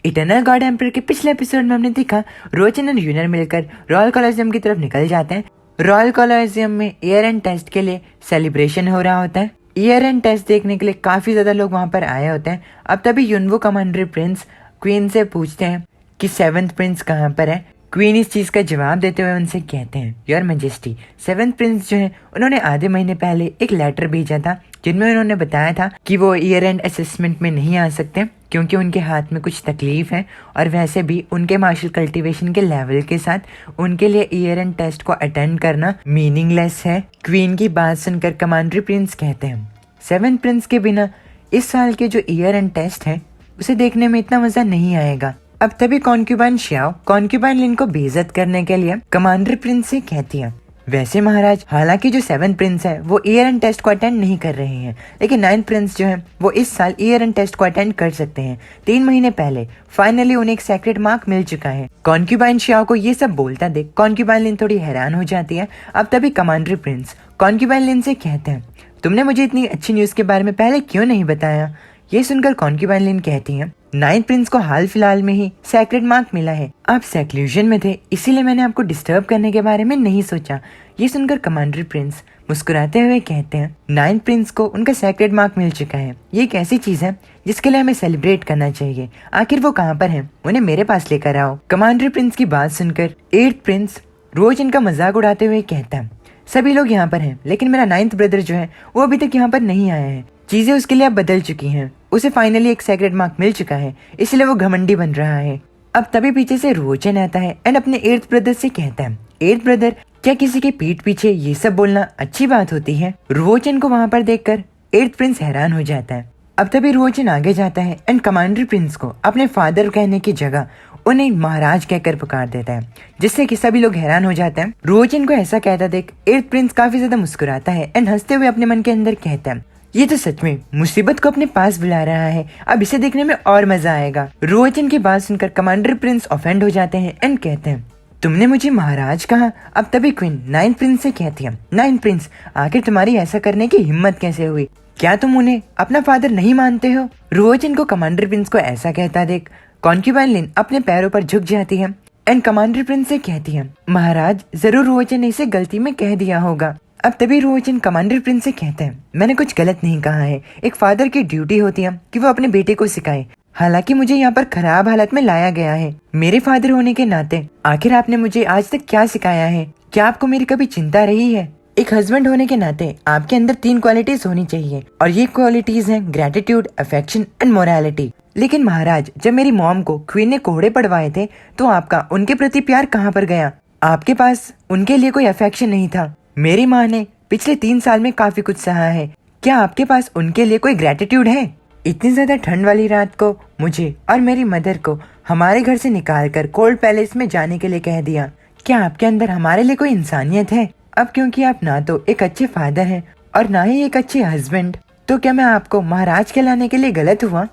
Eternal God emperor के पिछले episode में हमने देखा रोचन और यूनर मिलकर रॉयल कॉलोजियम की तरफ निकल जाते हैं। रॉयल कॉलोजियम में ईयर एंड टेस्ट के लिए सेलिब्रेशन हो रहा होता है। ईयर एंड टेस्ट देखने के लिए काफी ज्यादा लोग वहां पर आए होते हैं। अब तभी युनवू कमांडर प्रिंस क्वीन से पूछते हैं कि 7th प्रिंस कहाँ पर है। क्वीन इस चीज का जवाब देते हुए उनसे कहते हैं, योर मैजेस्टी 7th प्रिंस जो है उन्होंने आधे महीने पहले एक लेटर भेजा था जिनमें उन्होंने बताया था कि वो ईयर एंड असेसमेंट में नहीं आ सकते क्योंकि उनके हाथ में कुछ तकलीफ है और वैसे भी उनके मार्शल कल्टीवेशन के लेवल के साथ उनके लिए ईयर एंड टेस्ट को अटेंड करना मीनिंगलेस है। क्वीन की बात सुनकर कमांडर प्रिंस कहते हैं 7th प्रिंस के बिना इस साल के जो ईयर एंड टेस्ट है उसे देखने में इतना मजा नहीं आएगा। अब तभी कॉन्क्यूबाइन श्याओ कॉन्क्यूबाइन लिन को बेइज्जत करने के लिए कमांडर प्रिंस से कहती है, वैसे महाराज हालांकि जो 7th प्रिंस है वो ईयर एंड टेस्ट को अटेंड नहीं कर रहे हैं, लेकिन 9th प्रिंस जो है वो इस साल ईयर एंड टेस्ट को अटेंड कर सकते हैं। 3 महीने पहले फाइनली उन्हें एक सेक्रेट मार्क मिल चुका है। कॉन्क्यूबाइन श्याओ को ये सब बोलता देख कॉन्क्यूबाइन लिन थोड़ी हैरान हो जाती है। अब तभी कमांडर प्रिंस कॉन्क्यूबाइन लिन से कहते हैं, तुमने मुझे इतनी अच्छी न्यूज के बारे में पहले क्यों नहीं बताया। ये सुनकर कॉन्क्यूबाइन लिन कहती है, 9th प्रिंस को हाल फिलहाल में ही सेक्रेट मार्क मिला है, आप सेक्लूजन में थे इसीलिए मैंने आपको डिस्टर्ब करने के बारे में नहीं सोचा। ये सुनकर कमांडर प्रिंस मुस्कुराते हुए कहते हैं, 9th प्रिंस को उनका सेक्रेट मार्क मिल चुका है। ये एक ऐसी चीज है जिसके लिए हमें सेलिब्रेट करना चाहिए। आखिर वो कहाँ पर है, उन्हें मेरे पास लेकर आओ। कमांडर प्रिंस की बात सुनकर 8th प्रिंस रोज इनका मजाक उड़ाते हुए कहता है, सभी लोग यहाँ पर हैं लेकिन मेरा 9th ब्रदर जो है वो अभी तक यहाँ पर नहीं आया है। चीजें उसके लिए अब बदल चुकी हैं, उसे फाइनली एक सेक्रेट मार्क मिल चुका है इसलिए वो घमंडी बन रहा है। अब तभी पीछे से रोचन आता है एंड अपने 8th ब्रदर से कहता है, 8th ब्रदर क्या किसी के पीठ पीछे ये सब बोलना अच्छी बात होती है। रोचन को वहाँ पर देखकर 8th प्रिंस हैरान हो जाता है। अब तभी रोचन आगे जाता है एंड कमांडर प्रिंस को अपने फादर कहने की जगह उन्हें महाराज कहकर पुकार देता है, जिससे कि सभी लोग हैरान हो जाते हैं। रोचन को ऐसा कहता देख 8th प्रिंस काफी ज्यादा मुस्कुराता है एंड हंसते हुए अपने मन के अंदर कहता है, ये तो सच में मुसीबत को अपने पास बुला रहा है, अब इसे देखने में और मजा आएगा। रोचन की बात सुनकर कमांडर प्रिंस ऑफेंड हो जाते हैं एंड कहते हैं, तुमने मुझे महाराज कहा। अब तभी क्वीन 9th प्रिंस से कहती है, 9th प्रिंस आखिर तुम्हारी ऐसा करने की हिम्मत कैसे हुई, क्या तुम उन्हें अपना फादर नहीं मानते हो। रोचन को कमांडर प्रिंस को ऐसा कहता देख कॉन्क्यूबाइन लिन अपने पैरों पर झुक जाती है एंड कमांडर प्रिंस से कहती है, महाराज जरूर रोचन ने इसे गलती में कह दिया होगा। अब तभी रोचन कमांडर प्रिंस से कहते हैं, मैंने कुछ गलत नहीं कहा है, एक फादर की ड्यूटी होती है कि वो अपने बेटे को सिखाए। हालांकि मुझे यहाँ पर खराब हालत में लाया गया है, मेरे फादर होने के नाते आखिर आपने मुझे आज तक क्या सिखाया है, क्या आपको मेरी कभी चिंता रही है। एक हस्बैंड होने के नाते आपके अंदर 3 क्वालिटीज होनी चाहिए और ये क्वालिटीज हैं ग्रेटिट्यूड, अफेक्शन एंड मोरालिटी। लेकिन महाराज जब मेरी मॉम को क्वीन ने कोड़े पड़वाए थे तो आपका उनके प्रति प्यार कहाँ पर गया, आपके पास उनके लिए कोई अफेक्शन नहीं था। मेरी माँ ने पिछले 3 साल में काफी कुछ सहा है, क्या आपके पास उनके लिए कोई ग्रेटिट्यूड है। इतनी ज्यादा ठंड वाली रात को मुझे और मेरी मदर को हमारे घर से निकालकर कोल्ड पैलेस में जाने के लिए कह दिया, क्या आपके अंदर हमारे लिए कोई इंसानियत है। अब क्योंकि आप ना तो एक अच्छे फादर हैं और ना ही एक अच्छे हस्बैंड, तो क्या मैं आपको महाराज कहलाने के लिए गलत हुआ।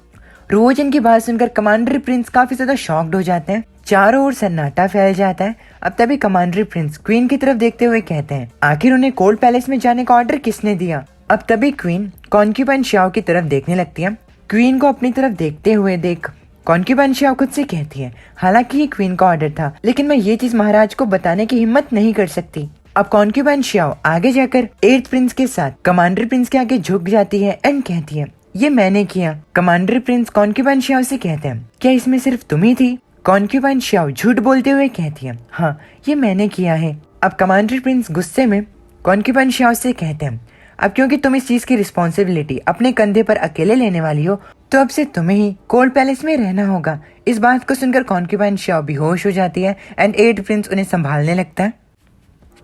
रोचन की बात सुनकर कमांडर प्रिंस काफी ज्यादा शॉक्ड हो जाते हैं, चारों ओर सन्नाटा फैल जाता है। अब तभी कमांडर प्रिंस क्वीन की तरफ देखते हुए कहते हैं, आखिर उन्हें कोल्ड पैलेस में जाने का ऑर्डर किसने दिया। अब तभी क्वीन कॉन्क्यूबाइन श्याओ की तरफ देखने लगती है। क्वीन को अपनी तरफ देखते हुए देख कॉन्क्यूबाइन श्याओ खुद से कहती है, हालांकि ये क्वीन का ऑर्डर था लेकिन मैं ये चीज महाराज को बताने की हिम्मत नहीं कर सकती। अब कॉन्क्यूबाइन श्याओ आगे जाकर 8th प्रिंस के साथ कमांडर प्रिंस के आगे झुक जाती है एंड कहती है, ये मैंने किया। कमांडर प्रिंस कॉन्क्यूबाइन श्याओ से कहते हैं, क्या इसमें सिर्फ तुम ही थी। कॉन्क्यूबाइन श्याओ झूठ बोलते हुए कहती है, हाँ ये मैंने किया है। अब कमांडर प्रिंस गुस्से में कॉन्क्यूबाइन श्याओ से कहते हैं, अब क्योंकि तुम इस चीज की रिस्पॉन्सिबिलिटी अपने कंधे पर अकेले लेने वाली हो तो अब से तुम्हें ही कोल्ड पैलेस में रहना होगा। इस बात को सुनकर कॉन्क्यूबाइन श्याओ बेहोश हो जाती है एंड 8th प्रिंस उन्हें संभालने लगता है।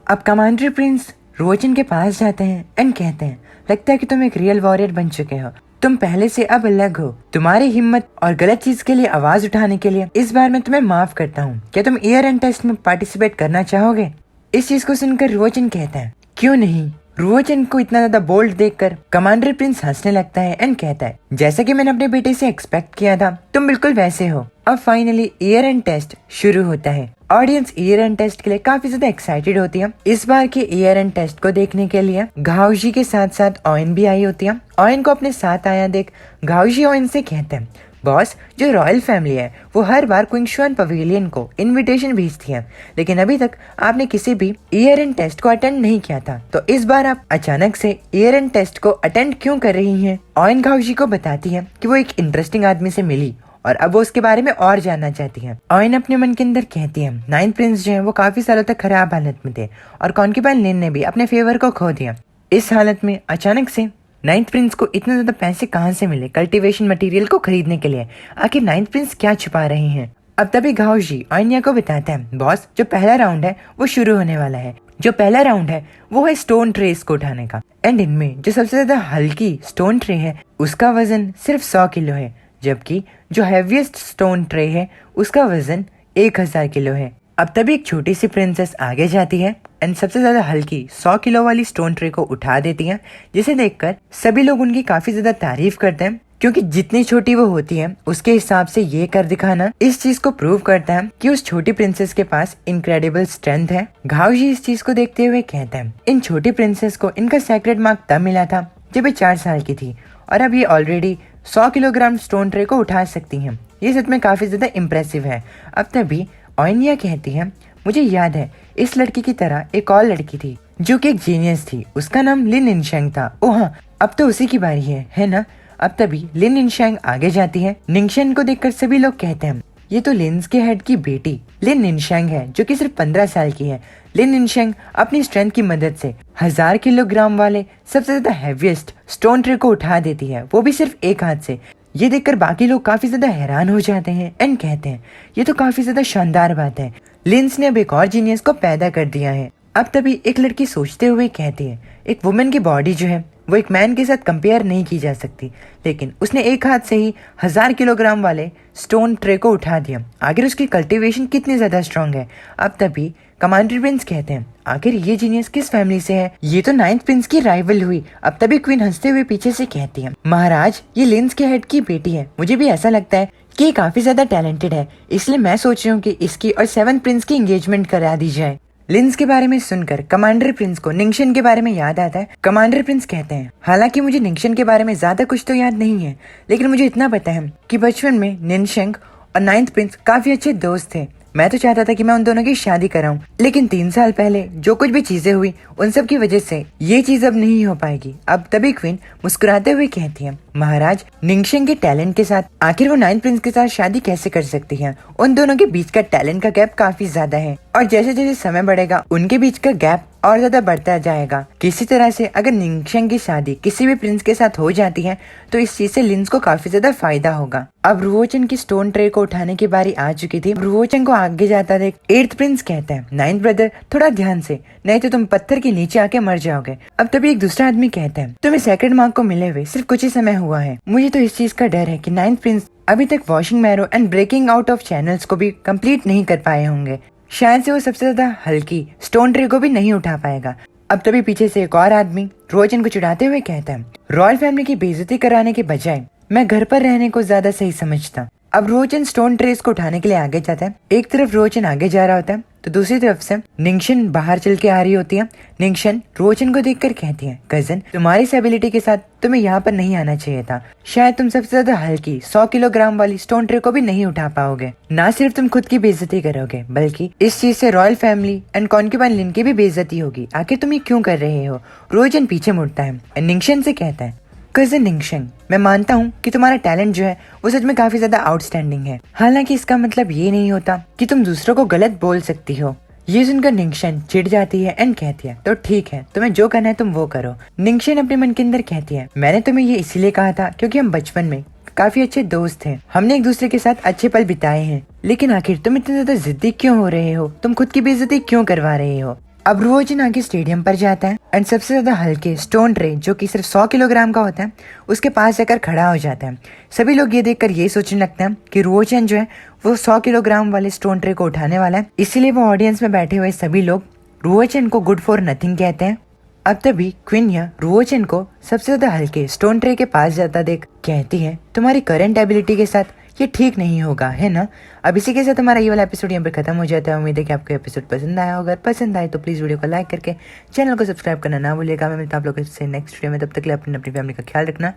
अब कमांडर प्रिंस रोचन के पास जाते हैं एंड कहते हैं, लगता है कि तुम एक रियल वॉरियर बन चुके हो, तुम पहले से अब अलग हो। तुम्हारी हिम्मत और गलत चीज के लिए आवाज उठाने के लिए इस बार मैं तुम्हें माफ करता हूँ। क्या तुम ईयर एंड टेस्ट में पार्टिसिपेट करना चाहोगे। इस चीज को सुनकर रोचन कहता है, क्यों नहीं। रोचन को इतना ज्यादा बोल्ड देखकर कमांडर प्रिंस हंसने लगता है एंड कहता है, जैसा कि मैंने अपने बेटे से एक्सपेक्ट किया था तुम बिल्कुल वैसे हो। अब फाइनली ईयर एंड टेस्ट शुरू होता है। ऑडियंस ईयर एंड टेस्ट के लिए काफी ज्यादा एक्साइटेड होती है। इस बार के ईयर एंड टेस्ट को देखने के लिए घाओजी के साथ साथ ऑयन भी आई होती है। ऑयन को अपने साथ आया देख घाओजी ऑयन से कहते हैं, बॉस, जो रॉयल फैमिली है वो हर बार क्वीन शुआन पवेलियन को इनविटेशन भेजती है, लेकिन अभी तक आपने किसी भी ईयर एंड टेस्ट को अटेंड नहीं किया था, तो इस बार आप अचानक से ईयर एंड टेस्ट को अटेंड क्यों कर रही हैं? ऑयन गाओजी को बताती है कि वो एक इंटरेस्टिंग आदमी से मिली और अब वो उसके बारे में और जानना चाहती है। ऑयन अपने मन के अंदर कहती है नाइन्थ प्रिंस जो है वो काफी सालों तक खराब हालत में थे और कॉन्क्यूबाइन लिन ने भी अपने फेवर को खो दिया। इस हालत में अचानक से नाइन्थ प्रिंस को इतने ज्यादा पैसे कहाँ से मिले कल्टीवेशन मटेरियल को खरीदने के लिए? आखिर नाइन्थ प्रिंस क्या छुपा रहे हैं? अब तभी गाओजी ऑयनिया को बताता है बॉस, जो पहला राउंड है वो शुरू होने वाला है। जो पहला राउंड है वो है स्टोन ट्रेस को उठाने का, एंड इनमें जो सबसे ज्यादा हल्की स्टोन ट्रे है उसका वजन सिर्फ 100 किलो है, जबकि जो हैवीएस्ट स्टोन ट्रे है उसका वजन 1000 किलो है। अब तभी एक छोटी सी प्रिंसेस आगे जाती है एंड सबसे ज्यादा हल्की 100 किलो वाली स्टोन ट्रे को उठा देती है, जिसे देखकर सभी लोग उनकी काफी ज्यादा तारीफ करते हैं, क्योंकि जितनी छोटी वो होती है उसके हिसाब से ये कर दिखाना इस चीज को प्रूव करता है कि उस छोटी प्रिंसेस के पास इनक्रेडिबल स्ट्रेंथ है। गाओजी इस चीज को देखते हुए कहते हैं इन छोटी प्रिंसेस को इनका सेक्रेट मार्क तब मिला था जब ये 4 साल की थी और अब ये ऑलरेडी 100 किलोग्राम स्टोन ट्रे को उठा सकती हैं। ये सच में काफी ज्यादा इम्प्रेसिव है। अब तभी ऑयनिया कहती है मुझे याद है इस लड़की की तरह एक और लड़की थी जो कि एक जीनियस थी, उसका नाम लिन निंगशेंग था। ओ हाँ, अब तो उसी की बारी है ना? अब तभी लिन निंगशेंग आगे जाती है। निंगशेंग को देखकर सभी लोग कहते हैं ये तो लिन्स के हेड की बेटी लिन निंगशेंग है जो कि सिर्फ 15 साल की है। लिन निंगशेंग अपनी स्ट्रेंथ की मदद से 1000 किलोग्राम वाले सबसे ज्यादा हैवीएस्ट स्टोन ट्रे को उठा देती है, वो भी सिर्फ एक हाथ से। ये देखकर बाकी लोग काफी ज्यादा हैरान हो जाते हैं एंड कहते हैं ये तो काफी ज्यादा शानदार बात है, लिन्स ने अब एक और जीनियस को पैदा कर दिया है। अब तभी एक लड़की सोचते हुए कहती है एक वुमेन की बॉडी जो है वो एक मैन के साथ कंपेयर नहीं की जा सकती, लेकिन उसने एक हाथ से ही 1000 किलोग्राम वाले स्टोन ट्रे को उठा दिया। आखिर उसकी कल्टीवेशन कितनी ज्यादा स्ट्रांग है? अब तभी कमांडर प्रिंस कहते हैं आखिर ये जीनियस किस फैमिली से है? ये तो नाइन्थ प्रिंस की राइवल हुई। अब तभी क्वीन हंसते हुए पीछे से कहती है महाराज, ये लिन्स के हेड की बेटी है। मुझे भी ऐसा लगता है कि ये काफी ज्यादा टैलेंटेड है, इसलिए मैं सोच रही हूँ कि इसकी और 7th प्रिंस की एंगेजमेंट करा दी जाए। लिन्स के बारे में सुनकर कमांडर प्रिंस को निंगशन के बारे में याद आता है। कमांडर प्रिंस कहते हैं हालांकि मुझे निंगशन के बारे में ज्यादा कुछ तो याद नहीं है, लेकिन मुझे इतना पता है कि बचपन में निंगशन और 9th प्रिंस काफी अच्छे दोस्त थे। मैं तो चाहता था कि मैं उन दोनों की शादी कराऊं, लेकिन 3 साल पहले जो कुछ भी चीजें हुई उन सब की वजह से ये चीज अब नहीं हो पाएगी। अब तभी क्वीन मुस्कुराते हुए कहती है महाराज, निंगशन के टैलेंट के साथ आखिर वो 9th प्रिंस के साथ शादी कैसे कर सकती है? उन दोनों के बीच का टैलेंट का गैप काफी ज्यादा है और जैसे जैसे समय बढ़ेगा उनके बीच का गैप और ज्यादा बढ़ता जाएगा। किसी तरह से अगर निंगशन की शादी किसी भी प्रिंस के साथ हो जाती है तो इस चीज से लिन्स को काफी ज्यादा फायदा होगा। अब रुओचन की स्टोन ट्रे को उठाने की बारी आ चुकी थी। रुओचन को आगे जाता देख 8th प्रिंस कहते हैं 9th ब्रदर थोड़ा ध्यान से, नहीं तो तुम पत्थर के नीचे आके मर जाओगे। अब तभी एक दूसरा आदमी कहता है तुम्हें सेक्रेट मार्क को मिले हुए सिर्फ कुछ ही समय हुआ है। मुझे तो इस चीज का डर है कि 9th प्रिंस अभी तक washing marrow and breaking out of channels को भी कंप्लीट नहीं कर पाए होंगे। शायद से वो सबसे ज्यादा हल्की स्टोन ट्रे को भी नहीं उठा पाएगा। अब तभी पीछे से एक और आदमी रोजन को चिढ़ाते हुए कहता है रॉयल फैमिली की बेइज्जती कराने के बजाय मैं घर पर रहने को ज्यादा सही समझता। अब रोजन स्टोन ट्रेस को उठाने के लिए आगे जाता है। एक तरफ रोजन आगे जा रहा होता है तो दूसरी तरफ से निंगशन बाहर चल के आ रही होती है। निंगशन रोजन को देखकर कहती है कजन, तुम्हारी इस एबिलिटी के साथ तुम्हें यहाँ पर नहीं आना चाहिए था। शायद तुम सबसे ज्यादा हल्की 100 किलोग्राम वाली स्टोन ट्रे को भी नहीं उठा पाओगे। ना सिर्फ तुम खुद की बेइज्जती करोगे बल्कि इस चीज से रॉयल फैमिली एंड कॉन्क्यूबाइन लिन की भी बेइज्जती होगी। आखिर तुम ये क्यों कर रहे हो? रोजन पीछे मुड़ता है। निंगशन से कहता है कजन निंगशन, मैं मानता हूँ कि तुम्हारा टैलेंट जो है वो सच में काफी ज्यादा आउटस्टैंडिंग है, हालांकि इसका मतलब ये नहीं होता कि तुम दूसरों को गलत बोल सकती हो। ये सुनकर निंगशन चिढ़ जाती है एंड कहती है तो ठीक है, तुम्हें जो करना है तुम वो करो। निंगशन अपने मन के अंदर कहती है मैंने तुम्हें ये इसीलिए कहा था क्योंकि हम बचपन में काफी अच्छे दोस्त थे, हमने एक दूसरे के साथ अच्छे पल बिताए हैं, लेकिन आखिर तुम इतने ज्यादा जिद्दी क्यों हो रहे हो? तुम खुद की बेइज्जती क्यों करवा रहे हो? अब रुओजन आगे स्टेडियम पर जाता है एंड सबसे ज्यादा हल्के स्टोन ट्रे जो कि सिर्फ 100 किलोग्राम का होता है उसके पास जाकर खड़ा हो जाता है। सभी लोग ये देखकर ये सोचने लगते हैं कि रुओजन जो है वो 100 किलोग्राम वाले स्टोन ट्रे को उठाने वाला है, इसीलिए वो ऑडियंस में बैठे हुए सभी लोग रुओजन को गुड फॉर नथिंग कहते हैं। अब तभी क्वीनिया रुओजन को सबसे ज्यादा हल्के स्टोन ट्रे के पास जाता देख कहती है तुम्हारी करंट एबिलिटी के साथ ये ठीक नहीं होगा, है ना? अब इसी के साथ हमारा ये वाला एपिसोड यहाँ पर खत्म हो जाता है। उम्मीद है कि आपको एपिसोड पसंद आया होगा। अगर पसंद आए तो प्लीज वीडियो को लाइक करके चैनल को सब्सक्राइब करना ना भूलिएगा। मैं मिलता हूं आप लोगों से नेक्स्ट वीडियो में, तब तक के लिए अपनी फैमिली का ख्याल रखना।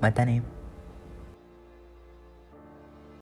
माता नहीं।